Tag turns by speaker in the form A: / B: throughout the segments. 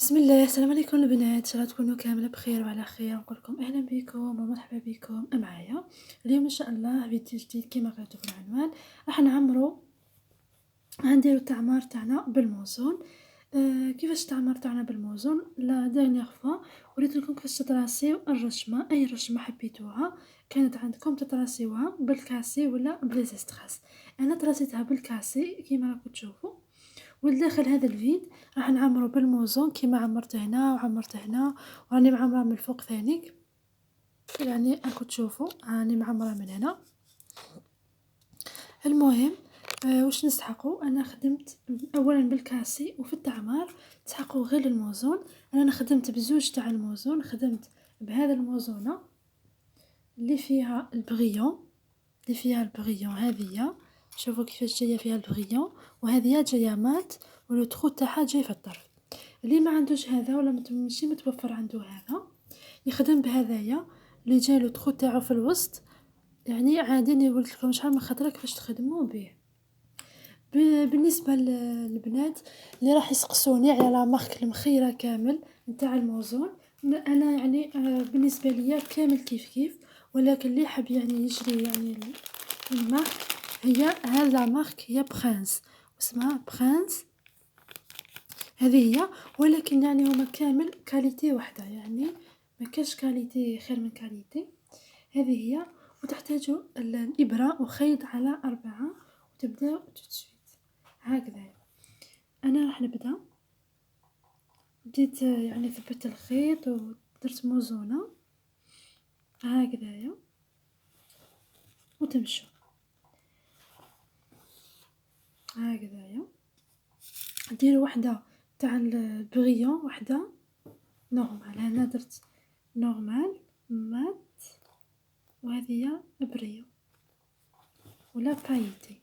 A: بسم الله. السلام عليكم البنات، ان شاء الله تكونوا كامله بخير وعلى خير. نقول لكم اهلا بكم ومرحبا بكم معايا اليوم ان شاء الله فيديو جديد كما قريتوا في العنوان. راح نعمروا غنديروا التعمار تاعنا بالموزون. كيفاش التعمار تاعنا بالموزون؟ لا ديرنيير فوا وريت لكم كيفاش تطراسيو الرشمه، اي رشمه حبيتوها كانت عندكم تطراسيوها بالكاسي ولا بليزيستراس. انا طراسيتها بالكاسي كيما راكم تشوفوا، ولداخل هذا الفيد راح نعمرو بالموزون كيما عمرت هنا وعمرت هنا، وراني معمره من الفوق ثاني، يعني راكم تشوفوا راني معمره من هنا. المهم واش نسحقوا؟ انا خدمت اولا بالكاسي، وفي التعمار تسحقوا غير الموزون. انا خدمت بزوج تاع الموزون، خدمت بهذا الموزونه اللي فيها البغيون، هذه شوفوا كيفاش جايه فيها البغيون، وهذه جايه مات ولو تخو تاعها جاي في الطرف. اللي ما عندوش هذا ولا ماشي متوفر عنده هذا يخدم بهذايا اللي جاي له تخو تاعو في الوسط. يعني عادي اني قلت لكم شحال من خطره كيفاش تخدموا به. بالنسبه للبنات اللي راح يسقسوني على لا مارك المخيره كامل نتاع الموزون، انا يعني بالنسبه ليا كامل كيف، ولكن اللي حاب يعني يشري يعني المارك، هي هذا مارك هي برانس، اسمها برانس هذه هي. ولكن يعني هما كامل كاليتي واحده، يعني ما كاش كاليتي خير من كاليتي. هذه هي. وتحتاجوا الابره وخيط على 4 وتبداو تسويت هكذا. انا راح نبدا، بديت يعني ثبت الخيط ودرت موزونه هكذايا وتمشوا هكذايا. ديروا وحده تاع البغيون، وحده نورمال. انا درت نورمال مات، وهذه بريو ولا بايتي.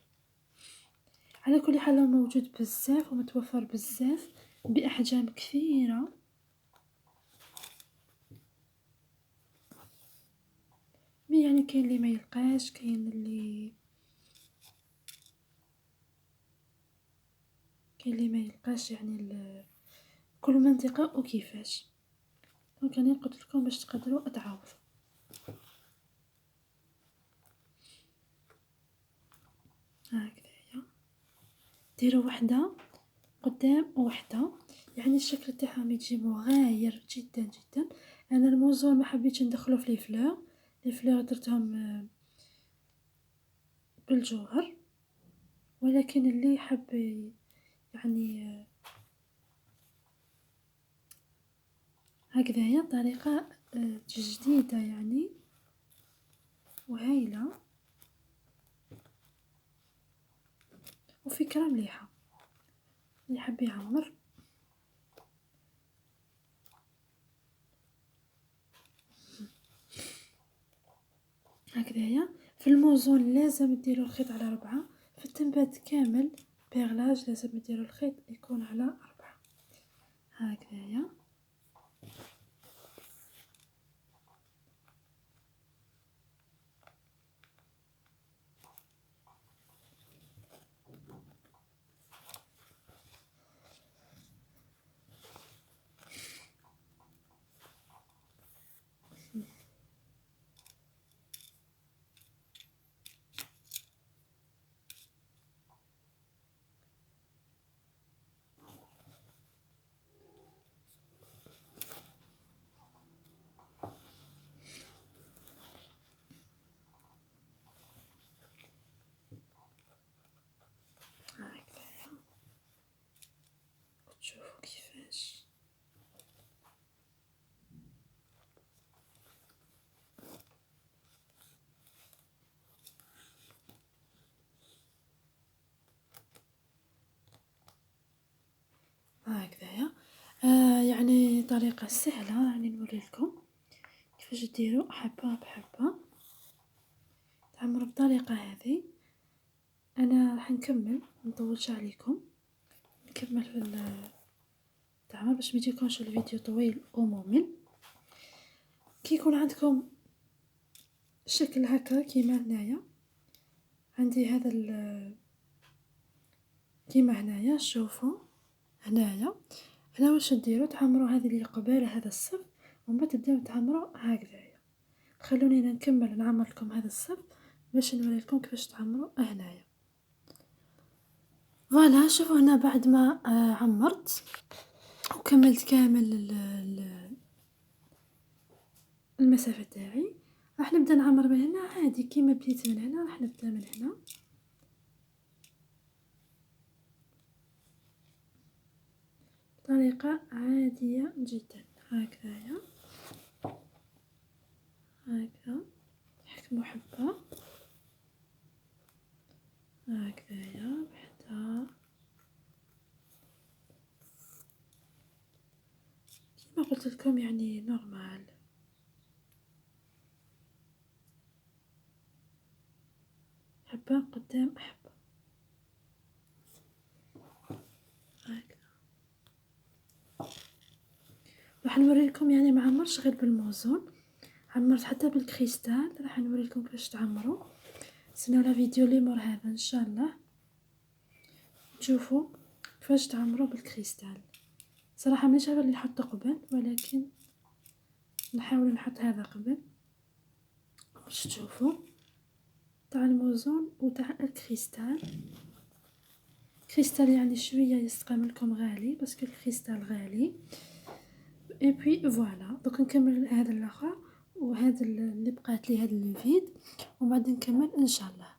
A: على كل حال هو موجود بزاف ومتوفر بزاف باحجام كثيره. مي يعني كاين اللي ما يلقاش، كاين اللي ما يلقاش، يعني كل منطقه وكيفاش. دونك انا قلت لكم باش تقدروا تعاوضوا هكذايا. ديروا وحده قدام وحده، يعني الشكل تاعهم يجي مغاير جدا جدا. انا الموزون ما حبيتش ندخله في لي فلور درتهم بالجوهر، ولكن اللي حب يعني هكذايا طريقه جديده يعني وهايله وفكره مليحه. اللي حب يعمر هكذايا. في الموزون لازم ديروا الخيط على 4، في التنبات كامل بيغلاج لازم ديروا الخيط يكون على 4 هكذايا. هكذايا تشوفوا كيفاش. هكذايا يعني طريقه سهله، يعني نوري لكم كيفاش ديروا حبه بحبه تعمروا بالطريقه هذه. انا راح نكمل نطولش عليكم، نكمل في التعمر باش ما يجيكمش الفيديو طويل وممل. كي يكون عندكم شكل هكا كيما هنايا، عندي هذا كيما هنايا شوفوا هنايا هنا واش ديروا تعمروا هذه اللي قبالة هذا الصف ومن بعد تبداو تعمروا هكذايا. خلوني انا نكمل نعمر لكم هذا الصف باش نوري لكم كيفاش تعمروا هنايا. فوالا شوفوا هنا بعد ما عمرت وكملت كامل المسافة تاعي، راح نبدا نعمر من هنا عادي كيما بديت من هنا. راح نبدا من هنا بطريقة عادية جدا هكذايا، هكذا حكموا حبة هكذايا بحذا كيما قلت لكم يعني نورمال. حبة قدام حبة هكذا. راح نوري لكم يعني ما عمرش غير بالموزون، عمرت حتى بالكريستال. راح نوري لكم كيفاش تعمروا. استناو لا فيديو اللي مور هذا ان شاء الله تشوفوا كيفاش تعمروا بالكريستال. صراحه مانيش عارفه اللي نحطه قبل، ولكن نحاول نحط هذا قبل باش تشوفوا تاع الموزون وتاع الكريستال. كريستال يعني شويه يستقام لكم غالي بس الكريستال غالي. اي بي فوالا دوك نكمل هذا الاخر وهذا اللي بقات لي هذا الفيد ومن بعد نكمل ان شاء الله.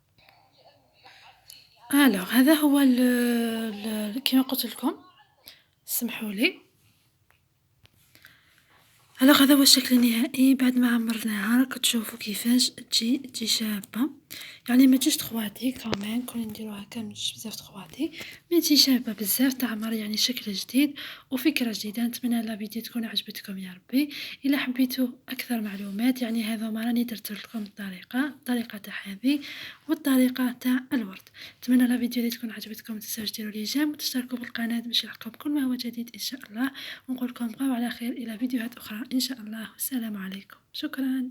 A: الوغ هذا هو كما قلت لكم سمحوا لي. الوغ هذا هو الشكل النهائي بعد ما عمرناها. راك تشوفوا كيفاش تجي شابه، يعني ما تجيش تخواتي كمان كون نديرو هكا مش بزاف تخواتي، ما تجي شابه بزاف تعمر يعني شكل جديد وفكره جديده. نتمنى لا فيديو تكون عجبتكم يا ربي. الا حبيتوا اكثر معلومات يعني هذا ما راني درت لكم الطريقه تاع هذه والطريقه تاع الورد. نتمنى لا فيديو تكون عجبتكم. ما تنساوش ديروا لي جيم وتشتركوا بالقناه باش يلحقكم كل ما هو جديد ان شاء الله. ونقول لكم بقاو على خير الى فيديوهات اخرى ان شاء الله. والسلام عليكم. شكرا.